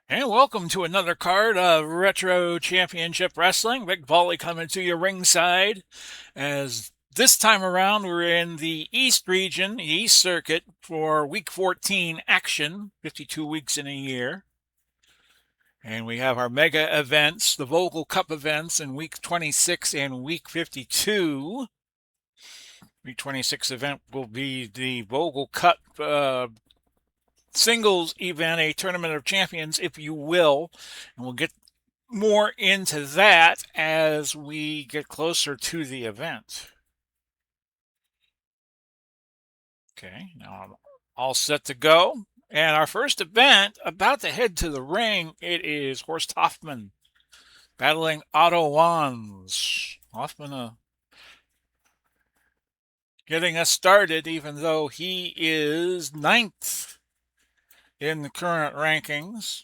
And welcome to another card of Retro Championship Wrestling. Rick Volley coming to you ringside. As this time around, we're in the East region, the East Circuit, for Week 14 action, 52 weeks in a year. And we have our mega events, the Vogel Cup events in Week 26 and Week 52. Week 26 event will be the Vogel Cup singles event, a tournament of champions, if you will. And we'll get more into that as we get closer to the event. Okay, now I'm all set to go. And our first event, about to head to the ring, it is Horst Hoffman battling Otto Wands. Hoffman getting us started, even though he is ninth in the current rankings.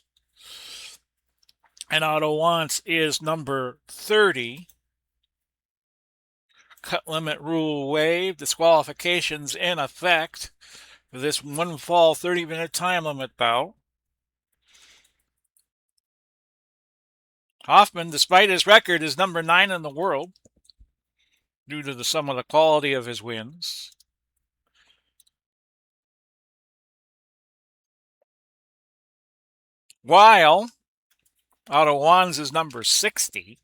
And Otto Wands is number 30. Cut limit rule waived. Disqualifications in effect for this one fall 30-minute time limit bout. Hoffman, despite his record, is number 9 in the world due to some of the quality of his wins. While Otto Wands is number 60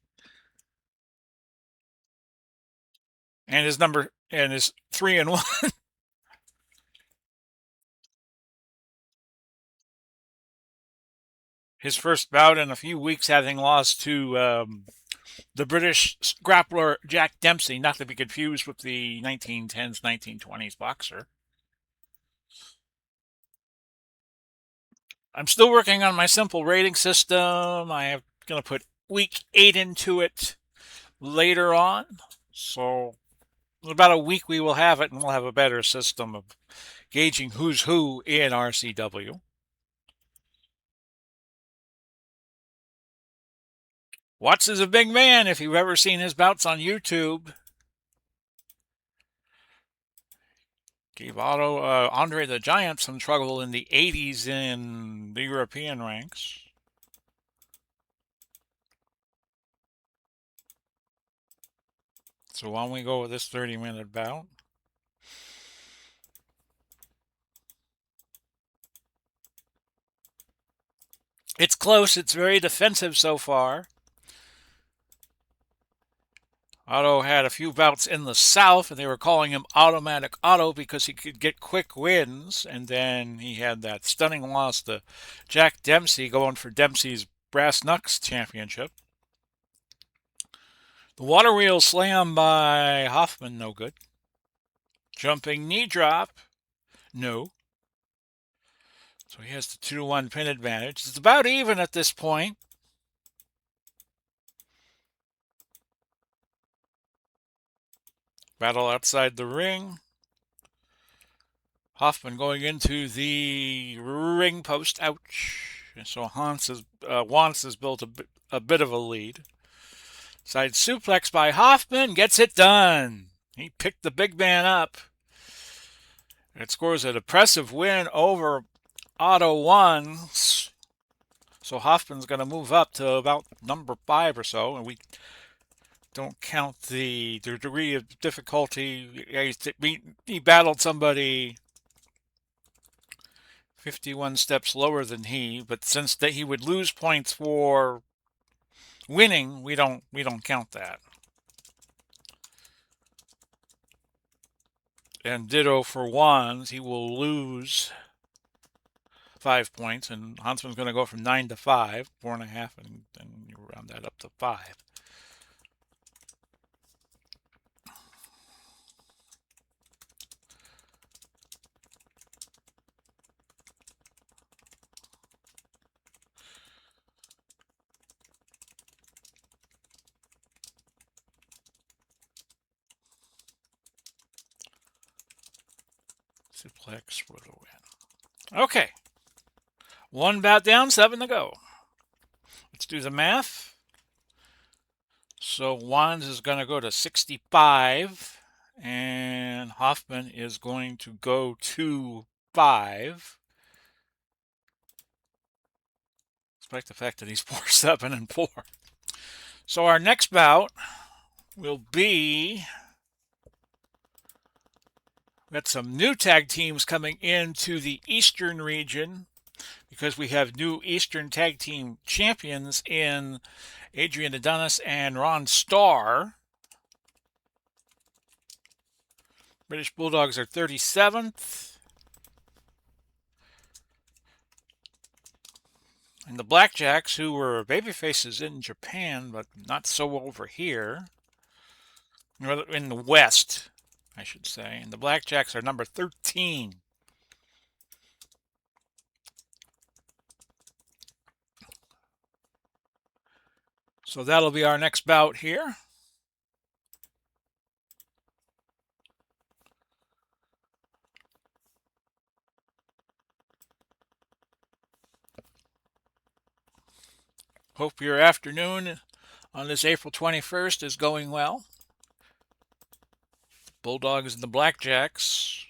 and is 3-1. His first bout in a few weeks, having lost to the British grappler Jack Dempsey, not to be confused with the 1910s, 1920s boxer. I'm still working on my simple rating system. I am going to put week 8 into it later on. So, in about a week, we will have it, and we'll have a better system of gauging who's who in RCW. Watts is a big man if you've ever seen his bouts on YouTube. Gave Andre the Giant some trouble in the 80s in the European ranks. So why don't we go with this 30-minute bout? It's close. It's very defensive so far. Otto had a few bouts in the South, and they were calling him Automatic Otto because he could get quick wins. And then he had that stunning loss to Jack Dempsey, going for Dempsey's Brass Knucks Championship. The water wheel slam by Hoffman, no good. Jumping knee drop, no. So he has the 2-1 pin advantage. It's about even at this point. Battle outside the ring. Hoffman going into the ring post. Ouch. So Wants has built a bit of a lead. Side suplex by Hoffman. Gets it done. He picked the big man up. It scores an impressive win over Otto Wands. So Hoffman's going to move up to about number 5 or so. And we don't count the degree of difficulty. He battled somebody 51 steps lower than he, but since he would lose points for winning, we don't count that. And ditto for Wands, he will lose 5 points, and Huntsman's going to go from 9 to 5, 4.5, and then you round that up to 5. Suplex for the win. Okay. 1 bout down, 7 to go. Let's do the math. So Wands is going to go to 65, and Hoffman is going to go to 5. despite the fact that he's 4-7-4. So our next bout will be, we got some new tag teams coming into the Eastern region because we have new Eastern tag team champions in Adrian Adonis and Ron Starr. British Bulldogs are 37th. And the Blackjacks, who were babyfaces in Japan, but not so over here, in the West, I should say. And the Blackjacks are number 13. So that'll be our next bout here. Hope your afternoon on this April 21st is going well. Bulldogs and the Blackjacks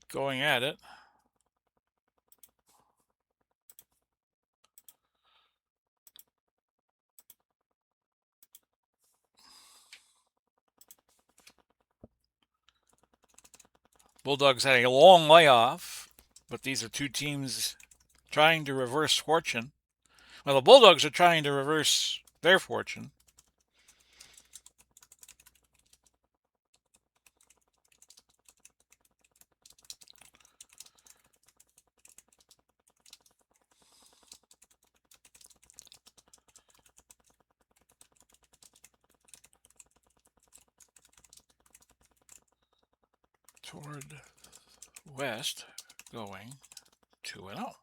going at it. Bulldogs had a long layoff, but these are two teams trying to reverse fortune. Well, the Bulldogs are trying to reverse their fortune. Toward west, going 2-0.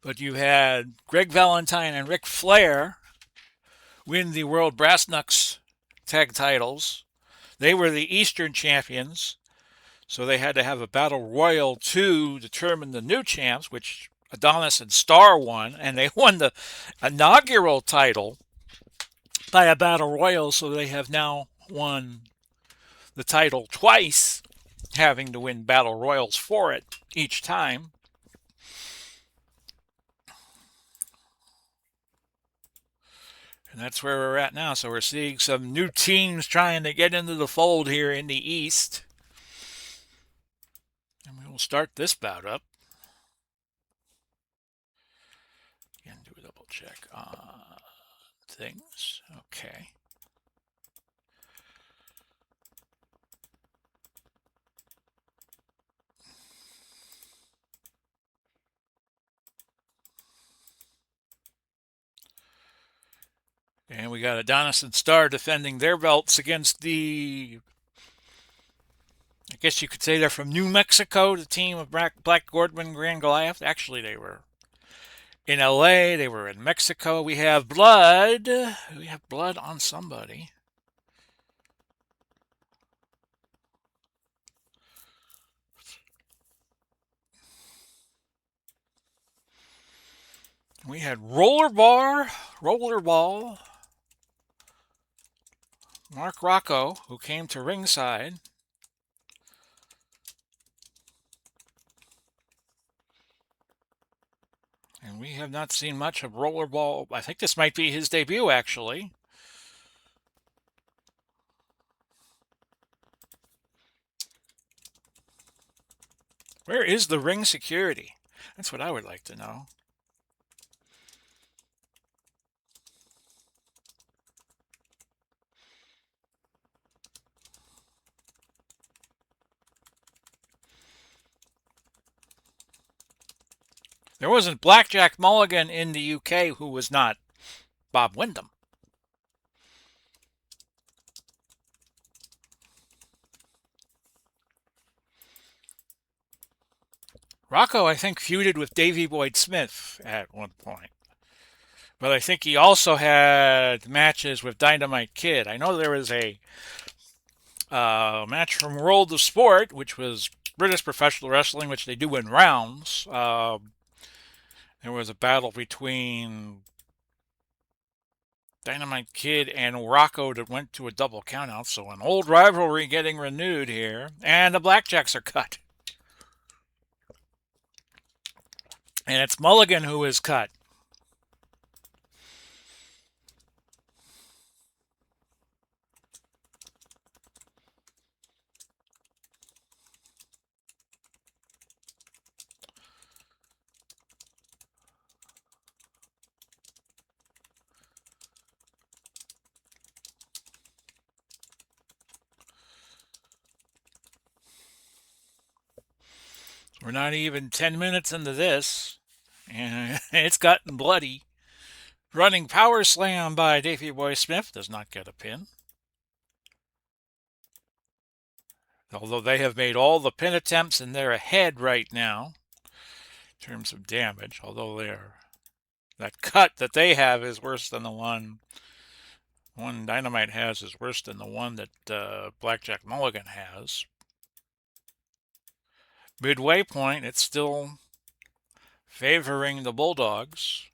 But you had Greg Valentine and Ric Flair win the World Brass Knucks tag titles. They were the Eastern champions, so they had to have a battle royal to determine the new champs, which Adonis and Starr won, and they won the inaugural title by a battle royal, so they have now won the title twice, having to win battle royals for it each time. And that's where we're at now. So we're seeing some new teams trying to get into the fold here in the East. And we will start this bout up. Again, do a double check on things. Okay. And we got Adonis and Starr defending their belts against the, I guess you could say they're from New Mexico, the team of Black Gordman, Grand Goliath. Actually, they were in LA, they were in Mexico. We have blood. We have blood on somebody. We had Rollerball, Mark Rocco, who came to ringside. And we have not seen much of Rollerball. I think this might be his debut, actually. Where is the ring security? That's what I would like to know. There wasn't Blackjack Mulligan in the UK who was not Bob Windham. Rocco, I think, feuded with Davey Boyd Smith at one point. But I think he also had matches with Dynamite Kid. I know there was a match from World of Sport, which was British professional wrestling, which they do in rounds. There was a battle between Dynamite Kid and Rocco that went to a double countout, so an old rivalry getting renewed here. And the Blackjacks are cut. And it's Mulligan who is cut. We're not even 10 minutes into this, and it's gotten bloody. Running power slam by Davey Boy Smith does not get a pin. Although they have made all the pin attempts and they're ahead right now in terms of damage. Although that cut that they have is worse than the one Dynamite has is worse than the one that Blackjack Mulligan has. Midway point, it's still favoring the Bulldogs.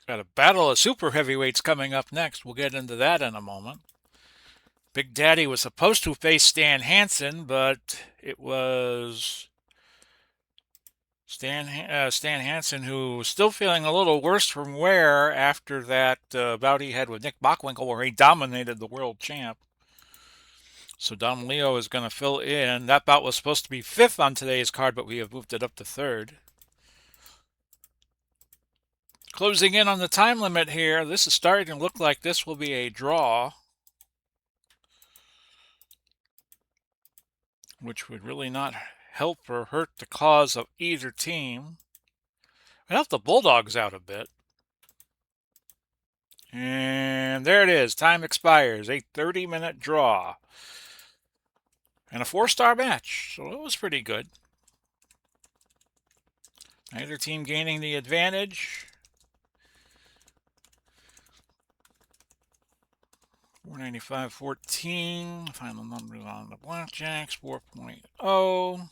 Got a battle of super heavyweights coming up next. We'll get into that in a moment. Big Daddy was supposed to face Stan Hansen, but it was Stan Hansen who was still feeling a little worse from wear after that bout he had with Nick Bockwinkel where he dominated the world champ. So Don Leo is going to fill in. That bout was supposed to be fifth on today's card, but we have moved it up to third. Closing in on the time limit here. This is starting to look like this will be a draw, which would really not help or hurt the cause of either team. It helped the Bulldogs out a bit. And there it is. Time expires. A 30-minute draw. And a 4-star match. So it was pretty good. Neither team gaining the advantage. 495.14. Final numbers on the Blackjacks. 4.0.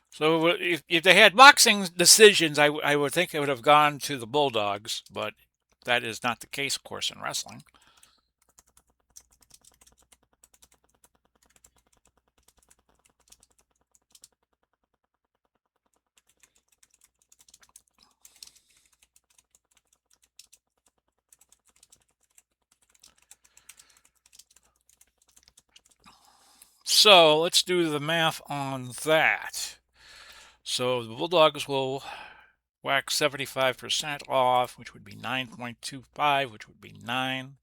So if they had boxing decisions, I would think it would have gone to the Bulldogs, but that is not the case, of course, in wrestling. So let's do the math on that. So the Bulldogs will whack 75% off, which would be 9.25, which would be 9.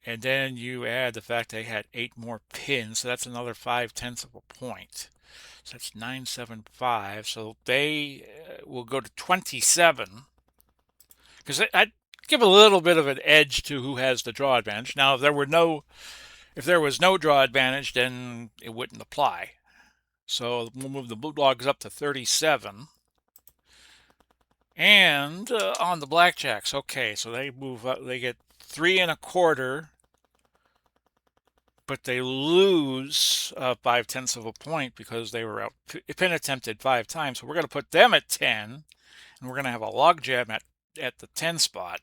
And then you add the fact they had 8 more pins, so that's another 0.5 of a point. So that's 975. So they will go to 27. Because I'd give a little bit of an edge to who has the draw advantage. Now, if there was no draw advantage, then it wouldn't apply. So we'll move the Bulldogs up to 37. And on the Blackjacks, okay, so they move up. They get 3.25, but they lose 0.5 of a point because they were out pin attempted 5 times. So we're going to put them at 10, and we're going to have a logjam at the 10 spot.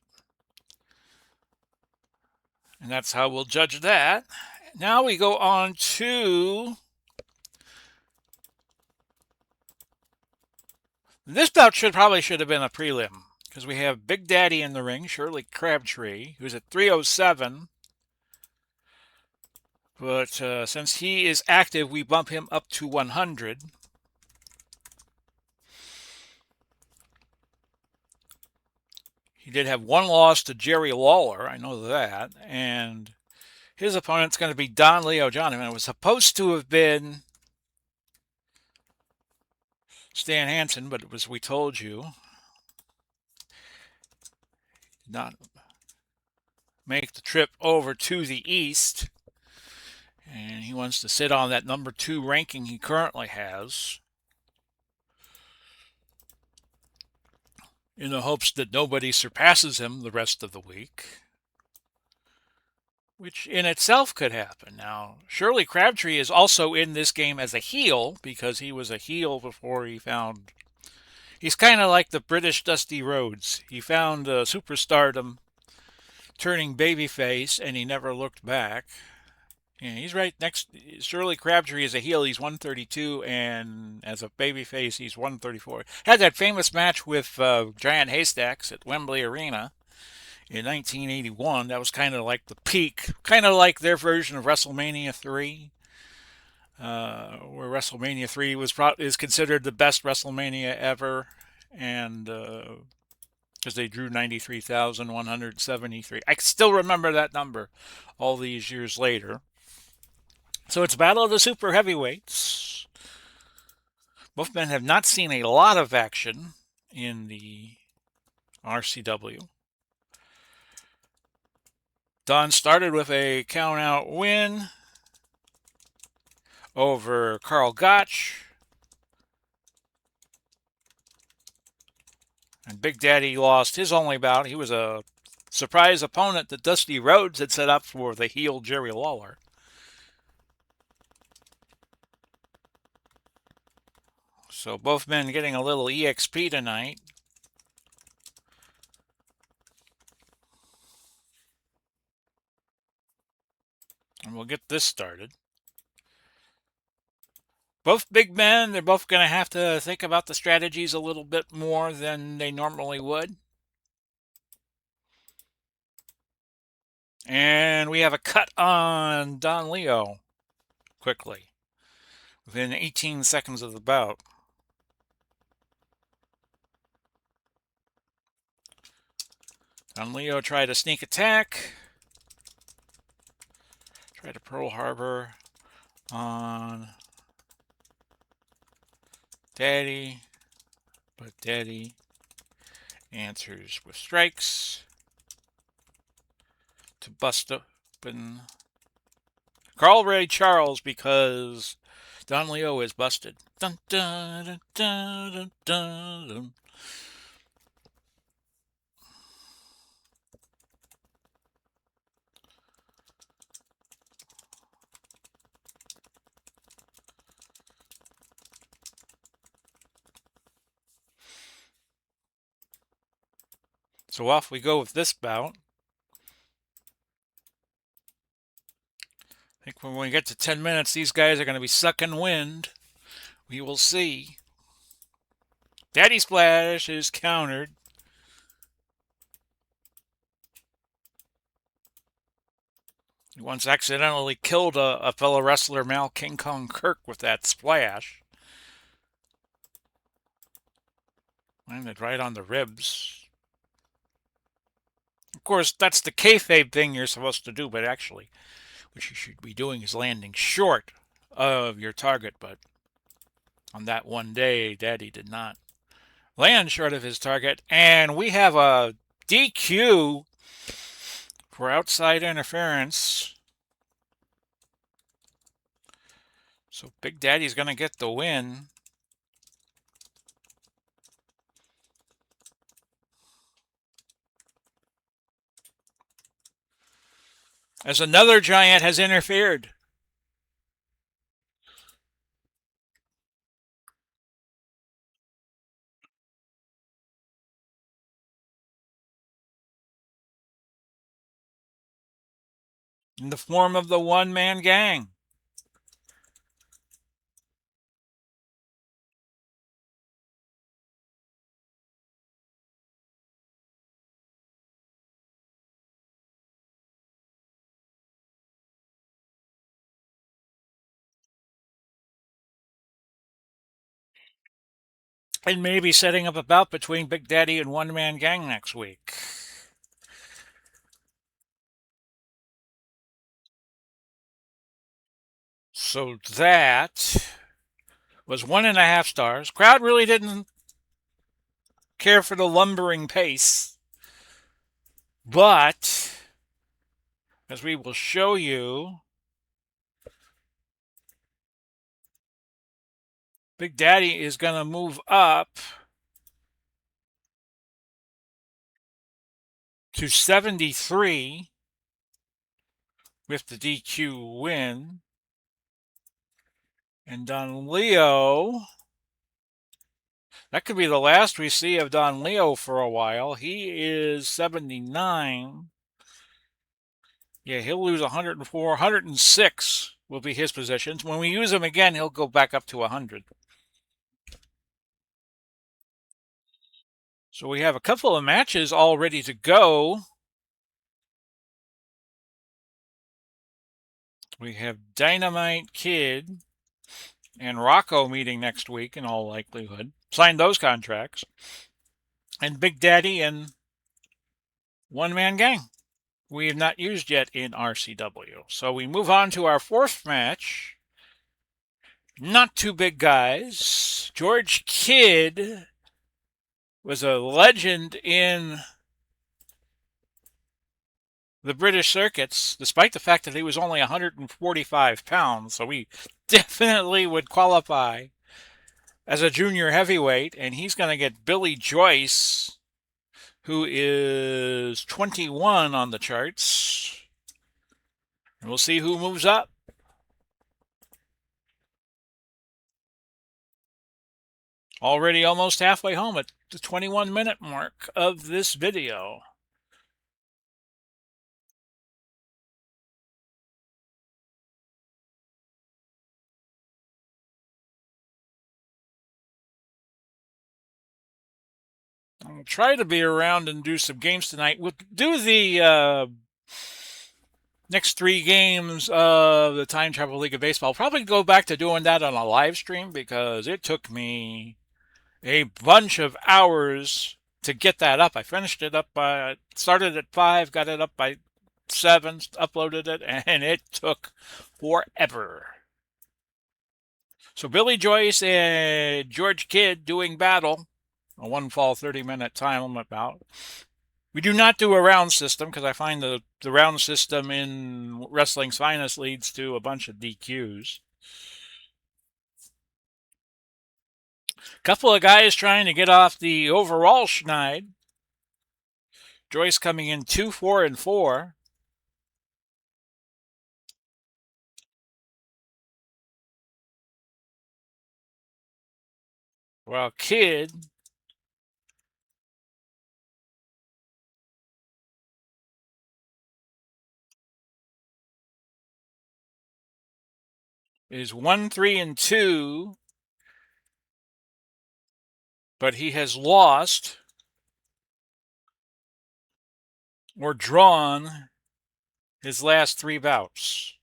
And that's how we'll judge that. Now we go on to this bout probably should have been a prelim because we have Big Daddy in the ring, Shirley Crabtree, who's at 307. But since he is active, we bump him up to 100. He did have one loss to Jerry Lawler, I know that, and his opponent's going to be Don Leo John. I mean, it was supposed to have been Stan Hansen, but it was, we told you, not make the trip over to the east. And he wants to sit on that number 2 ranking he currently has in the hopes that nobody surpasses him the rest of the week, which in itself could happen. Now, Shirley Crabtree is also in this game as a heel because he was a heel before he found. He's kind of like the British Dusty Rhodes. He found superstardom turning babyface and he never looked back. Yeah, he's right next. Shirley Crabtree is a heel. He's 132, and as a babyface, he's 134. Had that famous match with Giant Haystacks at Wembley Arena in 1981. That was kind of like the peak, kind of like their version of WrestleMania 3, where WrestleMania 3 is considered the best WrestleMania ever, and because they drew 93,173. I still remember that number all these years later. So it's Battle of the Super Heavyweights. Both men have not seen a lot of action in the RCW. Don started with a count-out win over Karl Gotch. And Big Daddy lost his only bout. He was a surprise opponent that Dusty Rhodes had set up for the heel Jerry Lawler. So both men getting a little EXP tonight. And we'll get this started. Both big men, they're both going to have to think about the strategies a little bit more than they normally would. And we have a cut on Don Leo quickly within 18 seconds of the bout. Don Leo tried a sneak attack. Tried a Pearl Harbor on Daddy, but Daddy answers with strikes to bust open Carl Ray Charles because Don Leo is busted. Dun, dun, dun, dun, dun, dun. So off we go with this bout. I think when we get to 10 minutes, these guys are going to be sucking wind. We will see. Daddy Splash is countered. He once accidentally killed a fellow wrestler, Mal King Kong Kirk, with that splash. Landed right on the ribs. Of course, that's the kayfabe thing you're supposed to do, but actually, what you should be doing is landing short of your target. But on that one day, Daddy did not land short of his target. And we have a DQ for outside interference. So Big Daddy's going to get the win. As another giant has interfered. In the form of the one-man gang. And maybe setting up a bout between Big Daddy and One Man Gang next week. So that was 1.5 stars. Crowd really didn't care for the lumbering pace. But, as we will show you, Big Daddy is going to move up to 73 with the DQ win. And Don Leo, that could be the last we see of Don Leo for a while. He is 79. Yeah, he'll lose 104. 106 will be his positions. When we use him again, he'll go back up to 100. So we have a couple of matches all ready to go. We have Dynamite Kid and Rocco meeting next week in all likelihood. Sign those contracts. And Big Daddy and One Man Gang. We have not used yet in RCW. So we move on to our fourth match. Not two big guys. George Kidd was a legend in the British circuits, despite the fact that he was only 145 pounds. So he definitely would qualify as a junior heavyweight. And he's going to get Billy Joyce, who is 21 on the charts. And we'll see who moves up. Already almost halfway home at the 21-minute mark of this video. I'll try to be around and do some games tonight. We'll do the next 3 games of the Time Travel League of Baseball. I'll probably go back to doing that on a live stream because it took me a bunch of hours to get that up. I finished it up by, started at 5, got it up by 7, uploaded it, and it took forever. So Billy Joyce and George Kidd doing battle. A 1-fall 30-minute time about. We do not do a round system because I find the round system in Wrestling's Finest leads to a bunch of DQs. Couple of guys trying to get off the overall schneid. Joyce coming in 2-4-4. While Kidd is 1-3-2, but he has lost or drawn his last 3 bouts.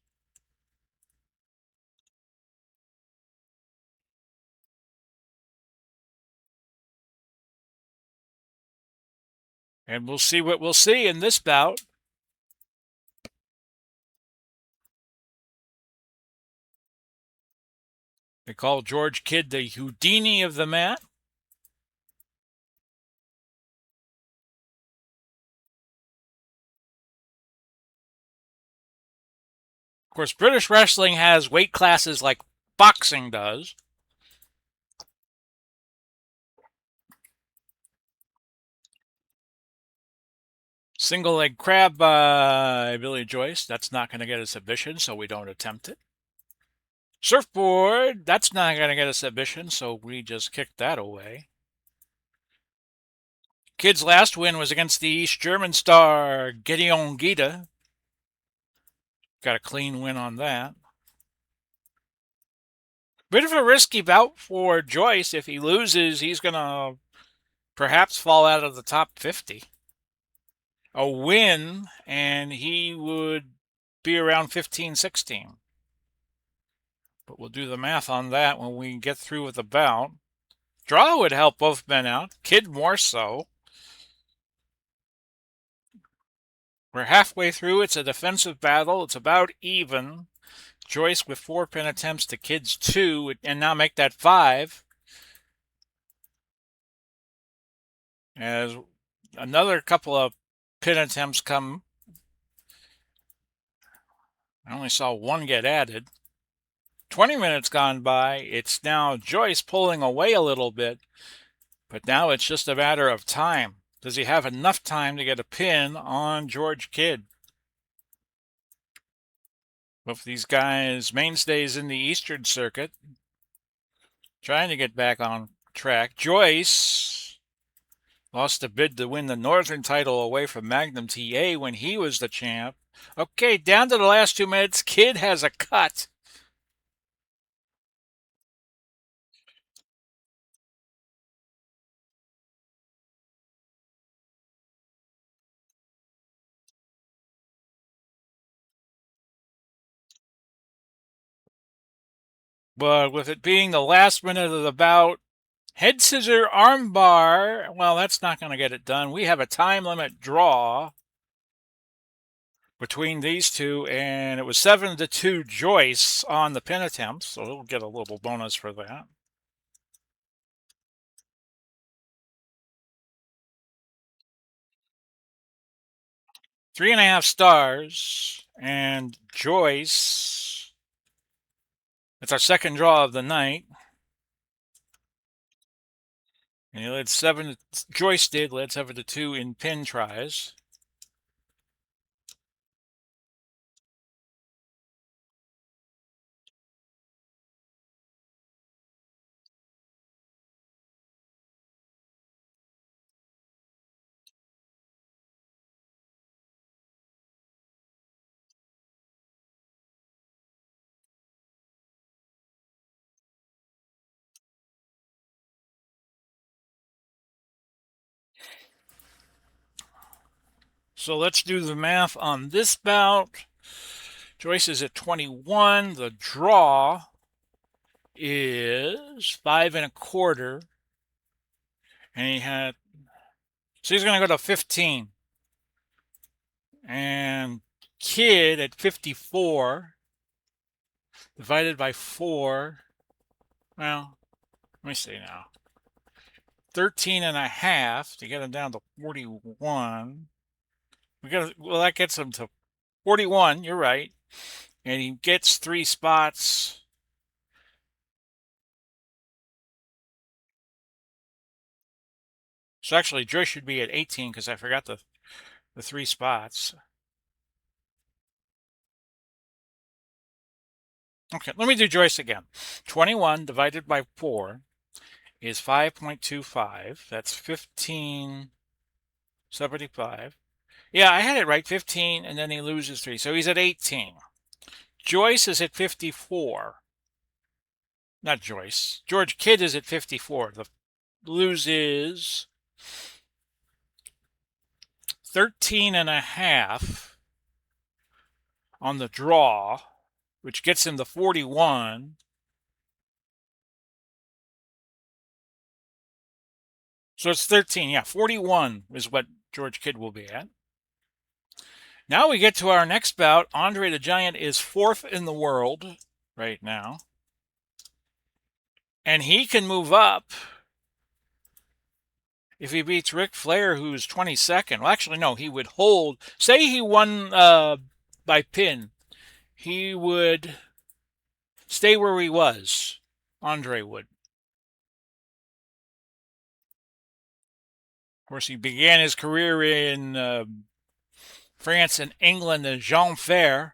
And we'll see what we'll see in this bout. They call George Kidd the Houdini of the mat. Of course, British wrestling has weight classes like boxing does. Single leg crab by Billy Joyce. That's not going to get a submission, so we don't attempt it. Surfboard. That's not going to get a submission, so we just kicked that away. Kidd's last win was against the East German star Gideon Gita. Got a clean win on that. Bit of a risky bout for Joyce. If he loses, he's going to perhaps fall out of the top 50. A win, and he would be around 15, 16. But we'll do the math on that when we get through with the bout. Draw would help both men out. Kidd more so. We're halfway through. It's a defensive battle. It's about even. Joyce with 4 pin attempts to Kidd's 2, and now make that 5. As another couple of pin attempts come. I only saw 1 get added. 20 minutes gone by. It's now Joyce pulling away a little bit, but now it's just a matter of time. Does he have enough time to get a pin on George Kidd? Both these guys, mainstays in the Eastern Circuit, trying to get back on track. Joyce lost a bid to win the Northern title away from Magnum TA when he was the champ. Okay, down to the last 2 minutes. Kidd has a cut. But with it being the last minute of the bout, head scissor armbar, well, that's not going to get it done. We have a time limit draw between these two, and it was 7-2 Joyce on the pin attempt, so he'll get a little bonus for that. Three and a half stars, and Joyce. It's our second draw of the night. And he led Joyce led 7-2 in pin tries. So let's do the math on this bout. Joyce is at 21. The draw is 5 1/4. And he had, so he's going to go to 15. And Kidd at 54 divided by 4. Well, let me see now. 13 and a half to get him down to 41. Well, that gets him to 41. You're right. And he gets 3 spots. So actually, Joyce should be at 18 because I forgot the 3 spots. Okay, let me do Joyce again. 21 divided by 4 is 5.25. That's 1575. Yeah, I had it right. 15, and then he loses 3. So he's at 18. Joyce is at 54. Not Joyce. George Kidd is at 54. The lose is 13 and a half on the draw, which gets him to 41. So it's 13. Yeah, 41 is what George Kidd will be at. Now we get to our next bout. Andre the Giant is 4th in the world right now. And he can move up if he beats Ric Flair, who's 22nd. Well, actually, no, he would hold. Say he won by pin. He would stay where he was. Andre would. Of course, he began his career in France and England as Jean Ferry.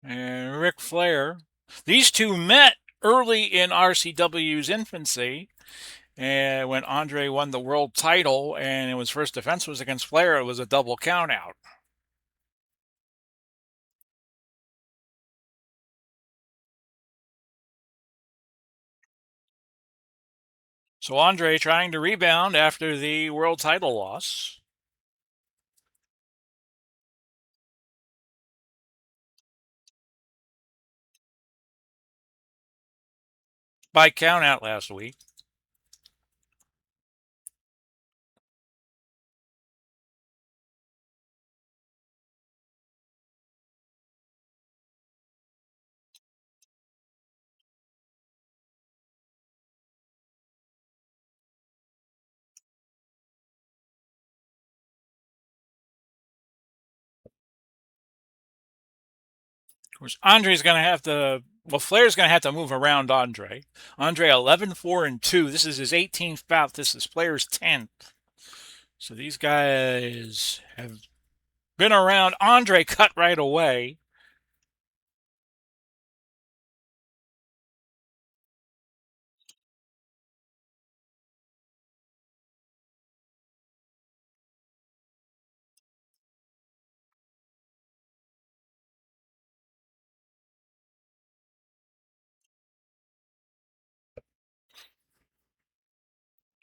And Ric Flair. These two met early in RCW's infancy. And when Andre won the world title and his first defense was against Flair, it was a double countout. So Andre trying to rebound after the world title loss. By countout last week. course, Andre's going to have to. Well, Flair's going to have to move around Andre. Andre 11-4-2. This is his 18th bout. This is Flair's 10th. So these guys have been around. Andre cut right away.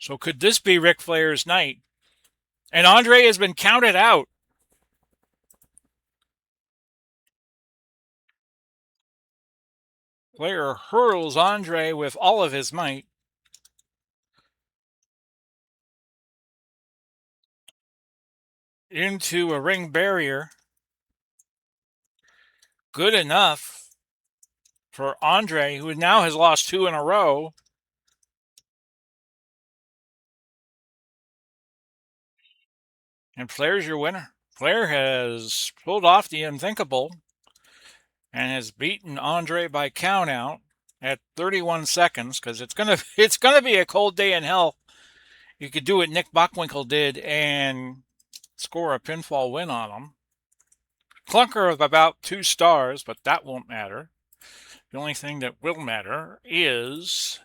So could this be Ric Flair's night? And Andre has been counted out. Flair hurls Andre with all of his might. Into a ring barrier. Good enough for Andre, who now has lost 2 in a row. And Flair's your winner. Flair has pulled off the unthinkable and has beaten Andre by countout at 31 seconds, because it's gonna be a cold day in hell. You could do what Nick Bockwinkel did and score a pinfall win on him. Clunker of about 2 stars, but that won't matter. The only thing that will matter is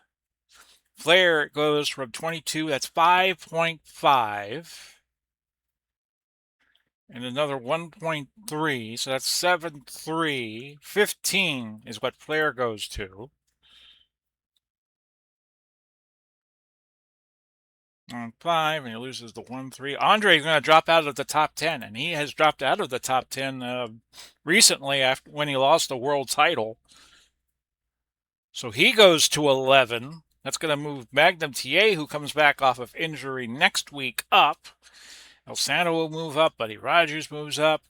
Flair goes from 22, that's 5.5. And another 1.3, so that's 7.3. 15 is what Flair goes to. On 5, and he loses the 1-3. Andre is going to drop out of the top 10, and he has dropped out of the top 10 recently after when he lost the world title. So he goes to 11. That's going to move Magnum TA, who comes back off of injury next week, up. El Santo will move up. Buddy Rogers moves up.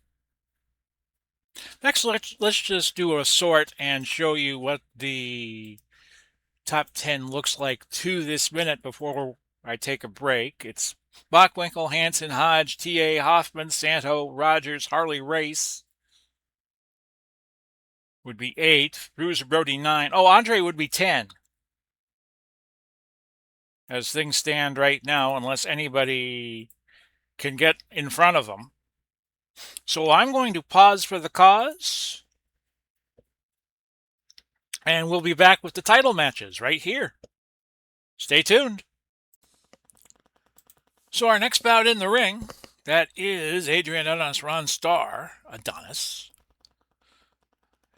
Next, let's just do a sort and show you what the top 10 looks like to this minute before I take a break. It's Bockwinkel, Hansen, Hodge, TA, Hoffman, Santo, Rogers, Harley Race would be 8. Bruiser Brody 9. Oh, Andre would be 10. As things stand right now, unless anybody can get in front of them. So I'm going to pause for the cause. And we'll be back with the title matches right here. Stay tuned. So our next bout in the ring, that is Adrian Adonis, Ron Starr, Adonis.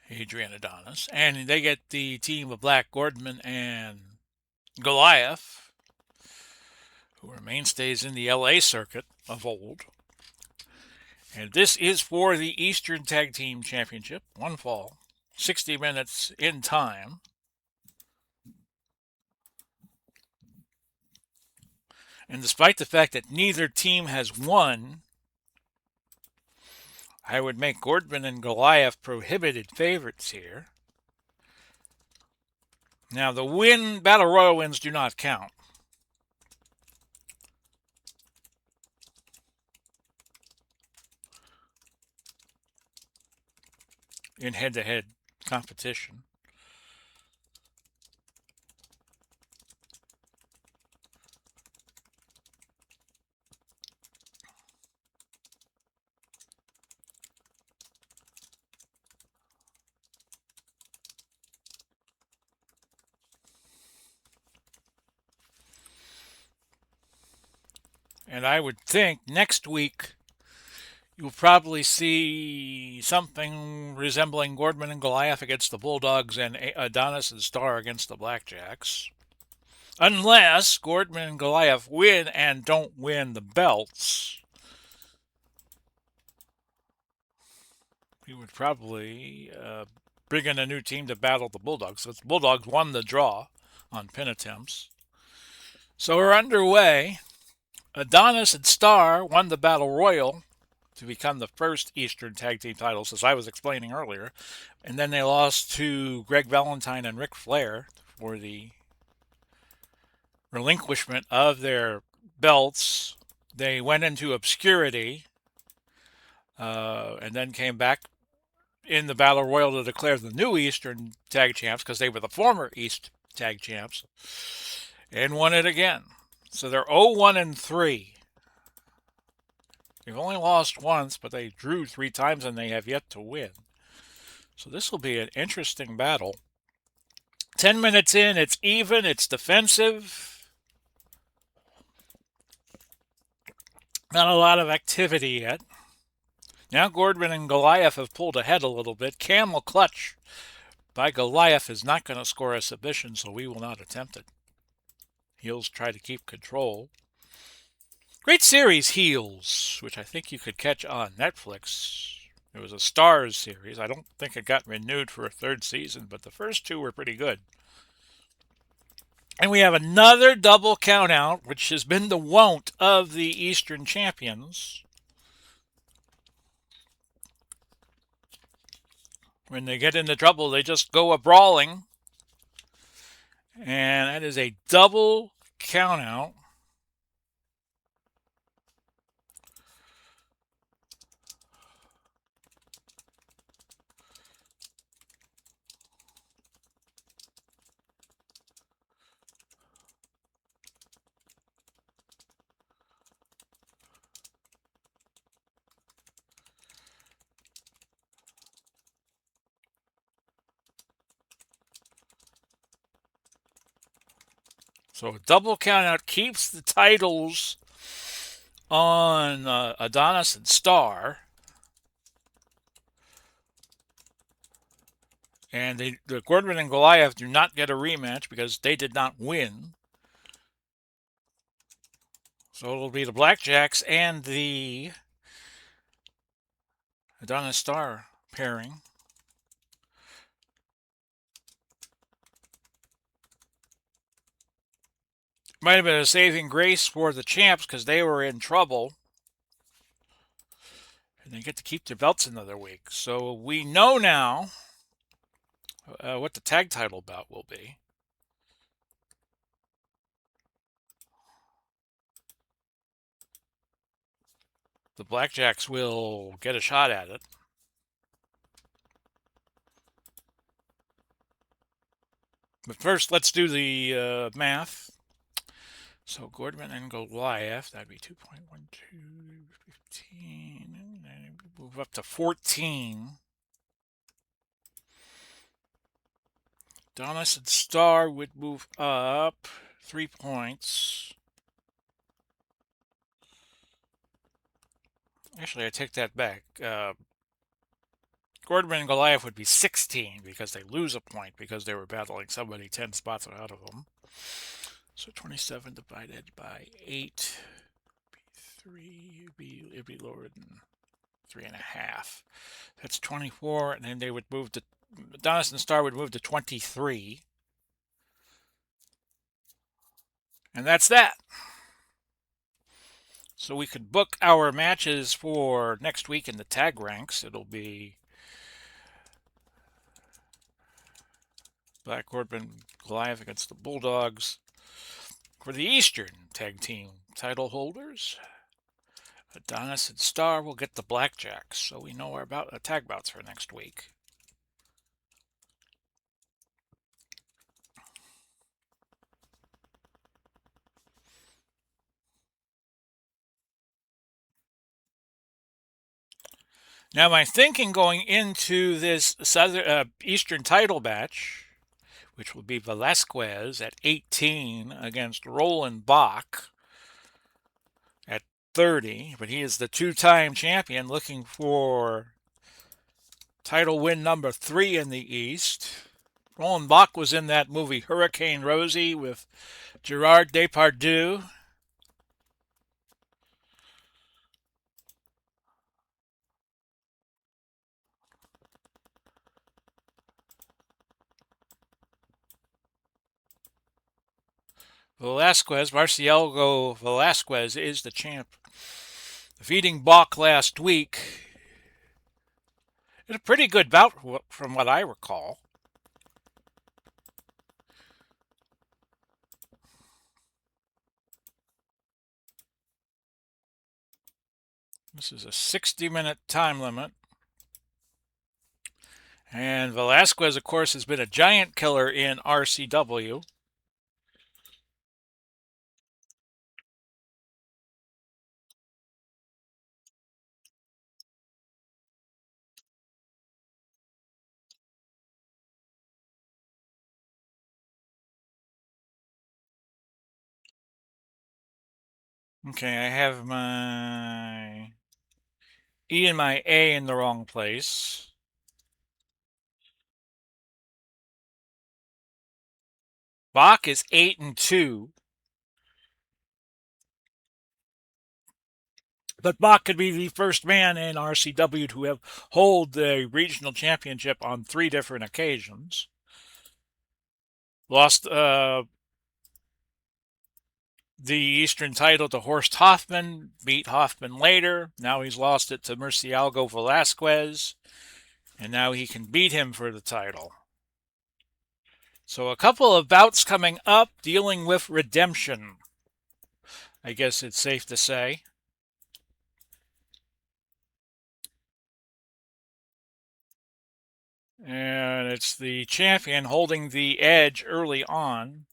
Adrian Adonis. And they get the team of Black Gordman and Goliath, who were mainstays in the LA circuit of old. And this is for the Eastern Tag Team Championship. One fall. 60 minutes in time. And despite the fact that neither team has won, I would make Gordman and Goliath prohibited favorites here. Now, the Battle Royal wins do not count. In head-to-head competition. And I would think next week you'll probably see something resembling Gordman and Goliath against the Bulldogs and Adonis and Starr against the Blackjacks. Unless Gordman and Goliath win and don't win the belts, we would probably bring in a new team to battle the Bulldogs. So the Bulldogs won the draw on pin attempts. So we're underway. Adonis and Starr won the Battle Royal to become the first Eastern Tag Team titles, as I was explaining earlier. And then they lost to Greg Valentine and Ric Flair for the relinquishment of their belts. They went into obscurity and then came back in the Battle Royal to declare the new Eastern Tag Champs because they were the former East Tag Champs and won it again. So they're 0-1-3. They've only lost once, but they drew 3 times and they have yet to win. So this will be an interesting battle. 10 minutes in, it's even, it's defensive. Not a lot of activity yet. Now Gordman and Goliath have pulled ahead a little bit. Camel clutch by Goliath is not going to score a submission, so we will not attempt it. Heels try to keep control. Great series, Heels, which I think you could catch on Netflix. It was a Stars series. I don't think it got renewed for a third season, but the first 2 were pretty good. And we have another double countout, which has been the wont of the Eastern champions. When they get into trouble, they just go a-brawling. And that is a double countout. So a double countout keeps the titles on Adonis and Star. And the Gordman and Goliath do not get a rematch because they did not win. So it'll be the Blackjacks and the Adonis Star pairing. Might have been a saving grace for the champs because they were in trouble. And they get to keep their belts another week. So we know now what the tag title bout will be. The Blackjacks will get a shot at it. But first, let's do the math. So Gordman and Goliath, that'd be 2.12, 15, and then move up to 14. Adonis and Star would move up 3 points. Actually, I take that back. Gordman and Goliath would be 16 because they lose a point because they were battling somebody 10 spots out of them. So 27 divided by 8 would be 3. It'd be lower than 3.5. That's 24, and then they would move to Adonis and Star would move to 23. And that's that. So we could book our matches for next week in the tag ranks. It'll be Black Gordman Goliath against the Bulldogs. For the Eastern Tag Team title holders, Adonis and Star will get the Blackjacks. So we know our tag bouts for next week. Now, my thinking going into this Eastern title match, which will be Velasquez at 18 against Roland Bach at 30, but he is the 2-time champion looking for title win number 3 in the East. Roland Bach was in that movie Hurricane Rosie with Gerard Depardieu. Marcialgo Velasquez is the champ. Defeating Bach last week. It's a pretty good bout from what I recall. This is a 60-minute time limit. And Velasquez, of course, has been a giant killer in RCW. Okay, I have my E and my A in the wrong place. Bach is 8-2. But Bach could be the first man in RCW to have hold the regional championship on 3 different occasions. Lost the Eastern title to Horst Hoffman, beat Hoffman later. Now he's lost it to Murcielago Velasquez, and now he can beat him for the title. So a couple of bouts coming up dealing with redemption, I guess it's safe to say. And it's the champion holding the edge early on.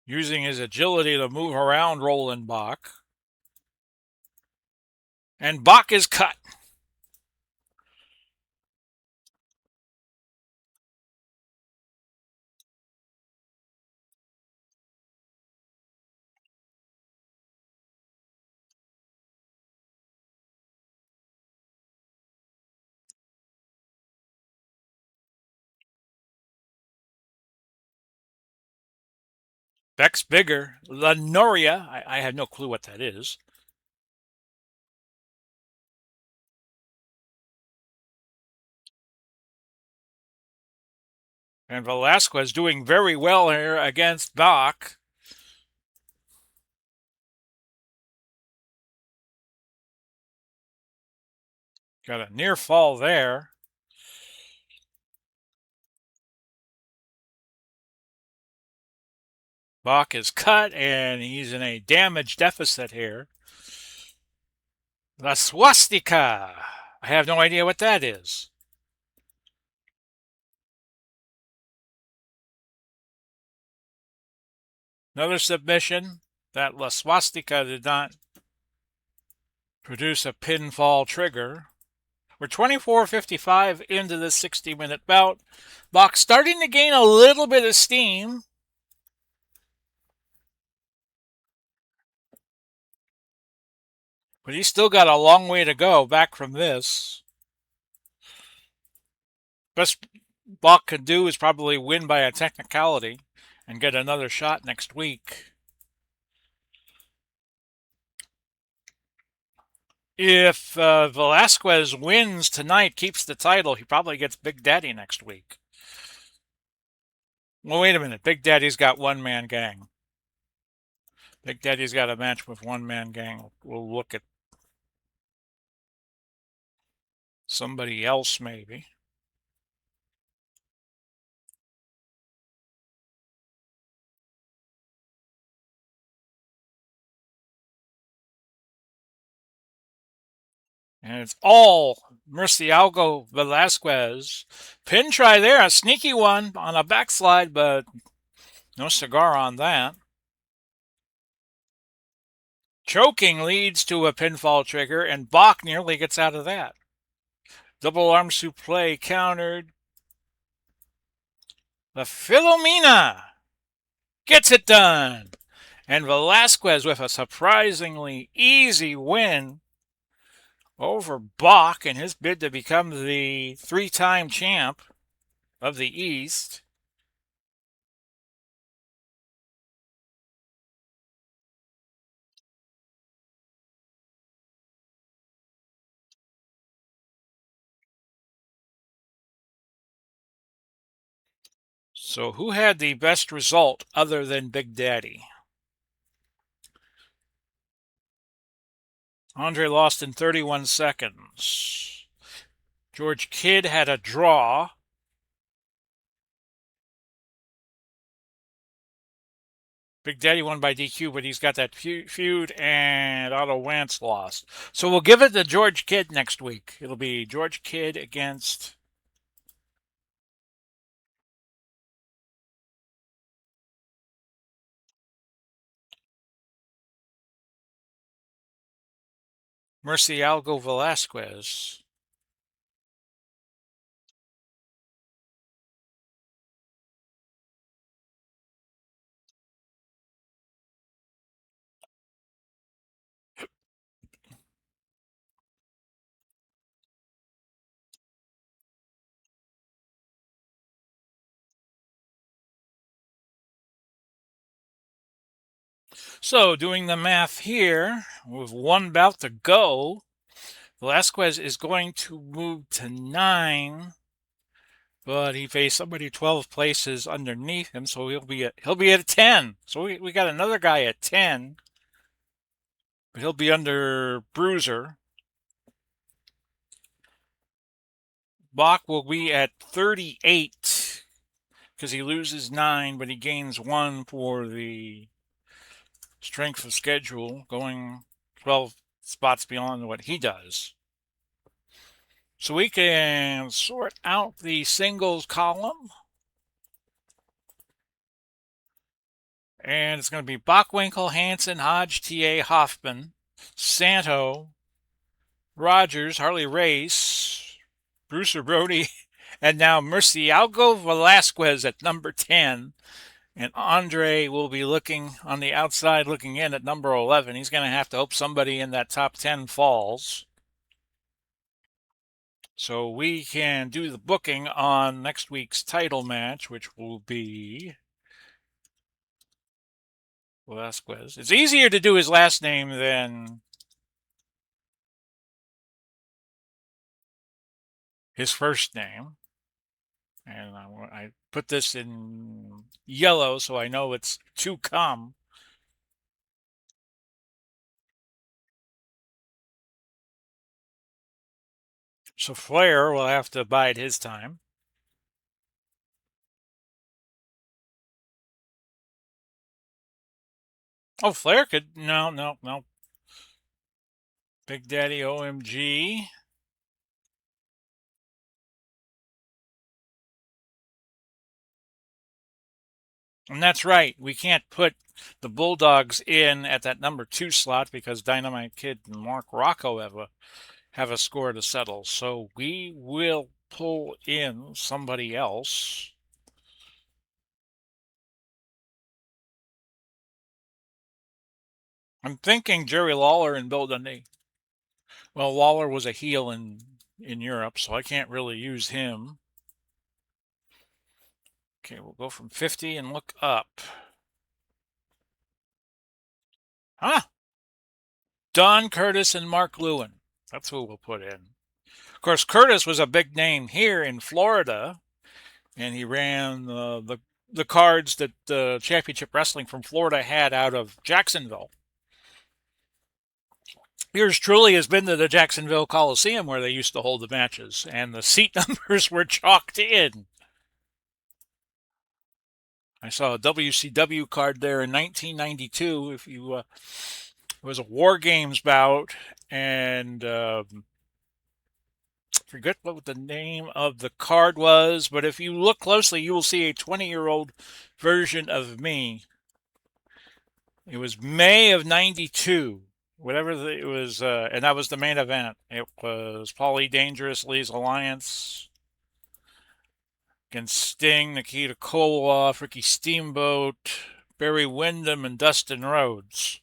Using his agility to move around Roland Bach. And Bach is cut. Beck's bigger. La Noria, I have no clue what that is. And Velasquez doing very well here against Bach. Got a near fall there. Bach is cut, and he's in a damage deficit here. La swastika. I have no idea what that is. Another submission. That La swastika did not produce a pinfall trigger. We're 24:55 into this 60-minute bout. Bach starting to gain a little bit of steam. But he's still got a long way to go back from this. Best Bach could do is probably win by a technicality and get another shot next week. If Velasquez wins tonight, keeps the title, he probably gets Big Daddy next week. Well, wait a minute. Big Daddy's got one-man gang. Big Daddy's got a match with one-man gang. We'll look at somebody else, maybe. And it's all Murcielago Velasquez. Pin try there, a sneaky one on a backslide, but no cigar on that. Choking leads to a pinfall trigger, and Bach nearly gets out of that. Double arm suplex countered. The Filomena gets it done. And Velasquez with a surprisingly easy win over Bach in his bid to become the 3-time champ of the East. So who had the best result other than Big Daddy? Andre lost in 31 seconds. George Kidd had a draw. Big Daddy won by DQ, but he's got that feud, and Otto Wentz lost. So we'll give it to George Kidd next week. It'll be George Kidd against Murcielago Velasquez. So, doing the math here, with one bout to go, Velasquez is going to move to 9, but he faced somebody 12 places underneath him, so he'll be at a 10. So we got another guy at 10, but he'll be under Bruiser. Bach will be at 38 because he loses 9, but he gains 1 for the strength of schedule, going 12 spots beyond what he does. So we can sort out the singles column. And it's going to be Bockwinkel, Hansen, Hodge, T.A., Hoffman, Santo, Rogers, Harley Race, Brewster Brody, and now Murcielago Velasquez at number 10. And Andre will be looking on the outside, looking in at number 11. He's going to have to hope somebody in that top 10 falls. So we can do the booking on next week's title match, which will be Velasquez. It's easier to do his last name than his first name. And I put this in yellow so I know it's to come. So Flair will have to bide his time. Oh, Flair could. No, no, no. Big Daddy OMG. And that's right. We can't put the Bulldogs in at that number 2 slot because Dynamite Kid and Mark Rocco have a score to settle. So we will pull in somebody else. I'm thinking Jerry Lawler and Bill Dundee. Well, Lawler was a heel in Europe, so I can't really use him. Okay, we'll go from 50 and look up. Ah, Don Curtis and Mark Lewin. That's who we'll put in. Of course, Curtis was a big name here in Florida, and he ran the cards that Championship Wrestling from Florida had out of Jacksonville. Yours truly has been to the Jacksonville Coliseum where they used to hold the matches, and the seat numbers were chalked in. I saw a WCW card there in 1992. If you, it was a War Games bout, and forget what the name of the card was, but if you look closely, you will see a 20-year-old version of me. It was May of '92. It was, and that was the main event. It was Paulie Dangerous, Lee's Alliance against Sting, Nikita Koloff, Ricky Steamboat, Barry Windham, and Dustin Rhodes.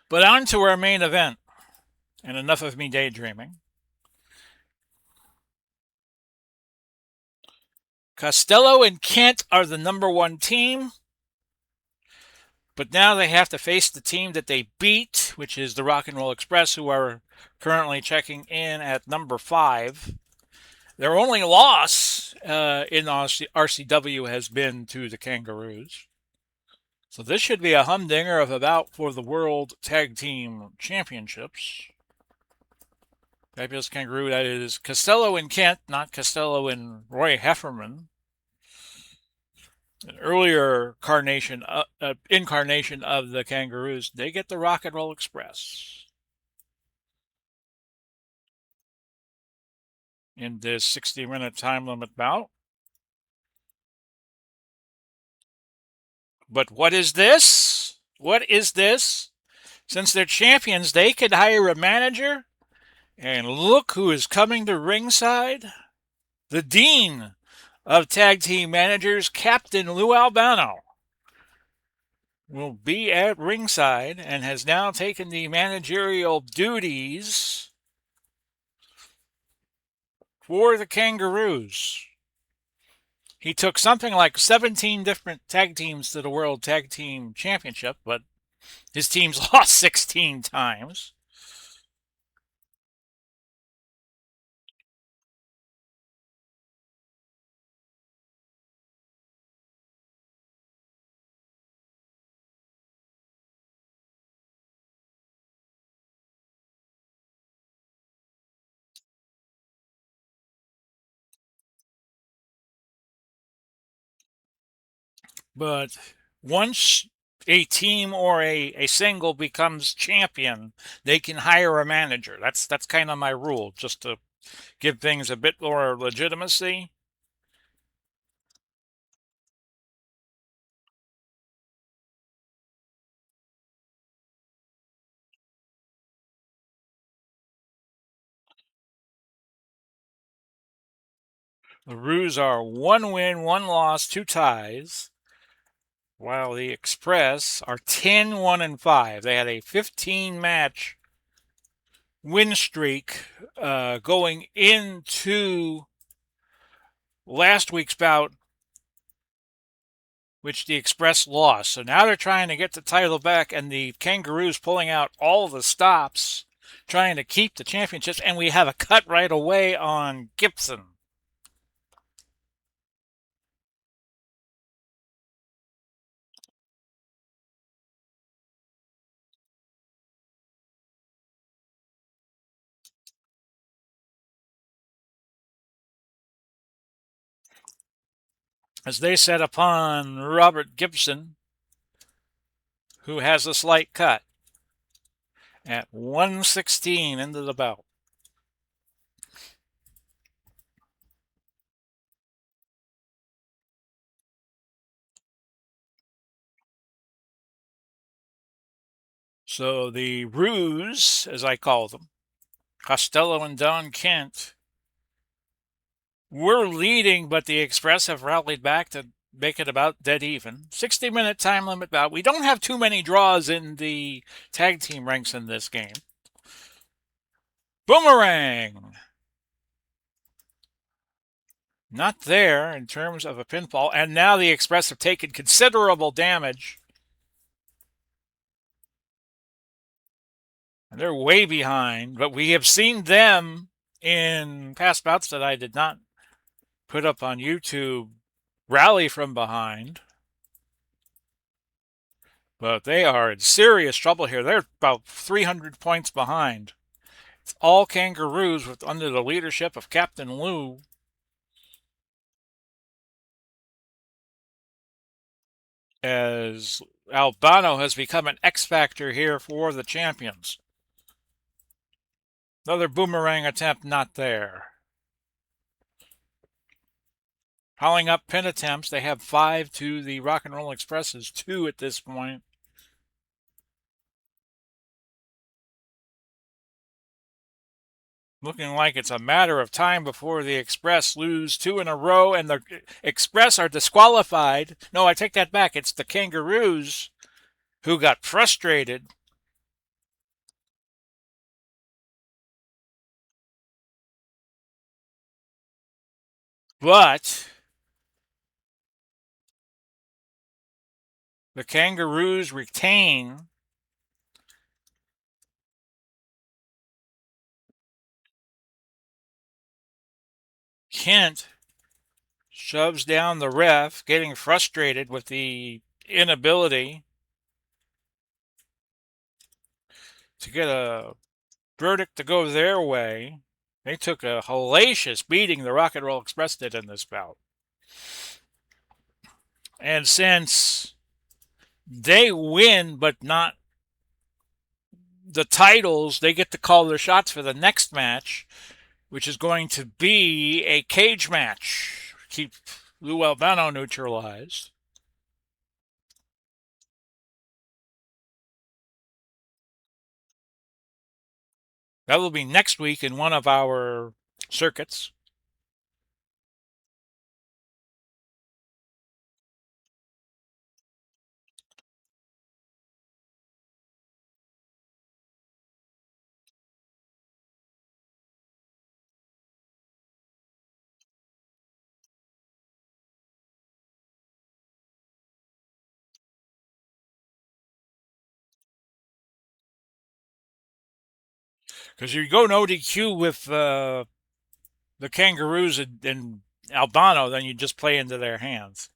But on to our main event, and enough of me daydreaming. Costello and Kent are the number 1 team. But now they have to face the team that they beat, which is the Rock and Roll Express, who are currently checking in at number 5. Their only loss in RCW has been to the Kangaroos. So this should be a humdinger of a bout for the World Tag Team Championships. Fabulous Kangaroo, that is Costello and Kent, not Costello and Roy Hefferman. An earlier incarnation of the Kangaroos, they get the Rock and Roll Express in this 60-minute time limit bout. But what is this? What is this? Since they're champions, they could hire a manager. And look who is coming to ringside. The Dean of Tag Team Managers, Captain Lou Albano, will be at ringside and has now taken the managerial duties for the Kangaroos. He took something like 17 different tag teams to the World Tag Team Championship, but his team's lost 16 times. But once a team or a single becomes champion, they can hire a manager. That's kind of my rule, just to give things a bit more legitimacy. The Roos are 1 win, 1 loss, 2 ties, while the Express are 10, 1, and 5. They had a 15 match win streak going into last week's bout, which the Express lost. So now they're trying to get the title back, and the Kangaroos pulling out all the stops, trying to keep the championships. And we have a cut right away on Gibson. As they set upon Robert Gibson, who has a slight cut at 116 into the bout. So the Roos, as I call them, Costello and Don Kent, were leading, but the Express have rallied back to make it about dead even. 60-minute time limit bout. We don't have too many draws in the tag team ranks in this game. Boomerang! Not there in terms of a pinfall, and now the Express have taken considerable damage. And they're way behind, but we have seen them in past bouts that I did not put up on YouTube rally from behind. But they are in serious trouble here. They're about 300 points behind. It's all Kangaroos under the leadership of Captain Lou. As Albano has become an X factor here for the champions. Another boomerang attempt not there. Piling up pin attempts. They have 5 to the Rock and Roll Express's 2 at this point. Looking like it's a matter of time before the Express lose 2 in a row, and the Express are disqualified. No, I take that back. It's the Kangaroos who got frustrated. But the Kangaroos retain. Kent shoves down the ref, getting frustrated with the inability to get a verdict to go their way. They took a hellacious beating the Rock and Roll Express did in this bout. And since they win, but not the titles, they get to call their shots for the next match, which is going to be a cage match. Keep Lou Albano neutralized. That will be next week in one of our circuits. Because you go no DQ with the Kangaroos and Albano, then you just play into their hands.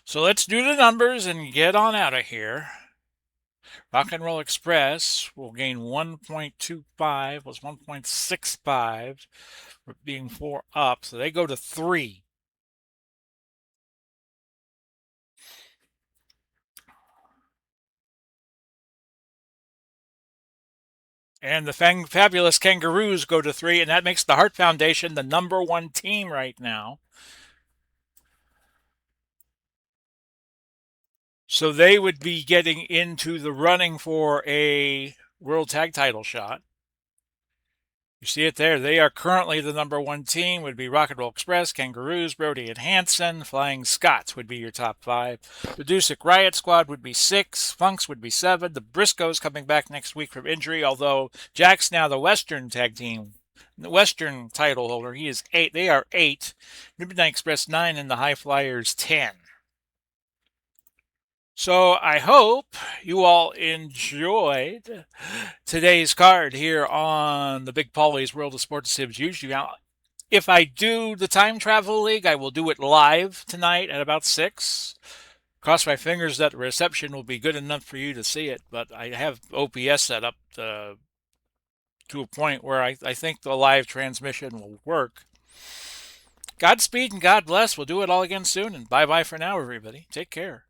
So let's do the numbers and get on out of here. Rock and Roll Express will gain 1.25, was 1.65, being 4 up, so they go to 3. And the fabulous Kangaroos go to 3, and that makes the Hart Foundation the #1 team right now. So they would be getting into the running for a World Tag Title shot. You see it there. They are currently the #1 team. Would be Rock and Roll Express, Kangaroos, Brody and Hanson. Flying Scots would be your top 5. The Dusek Riot Squad would be 6. Funks would be 7. The Briscoes coming back next week from injury, although Jack's now the Western tag team, the Western title holder. He is 8. They are 8. Midnight Express 9 and the High Flyers 10. So I hope you all enjoyed today's card here on the Big Paulie's World of Sports Sibs. Usually, if I do the Time Travel League, I will do it live tonight at about 6. Cross my fingers that the reception will be good enough for you to see it, but I have OPS set up to a point where I think the live transmission will work. Godspeed and God bless. We'll do it all again soon, and bye-bye for now, everybody. Take care.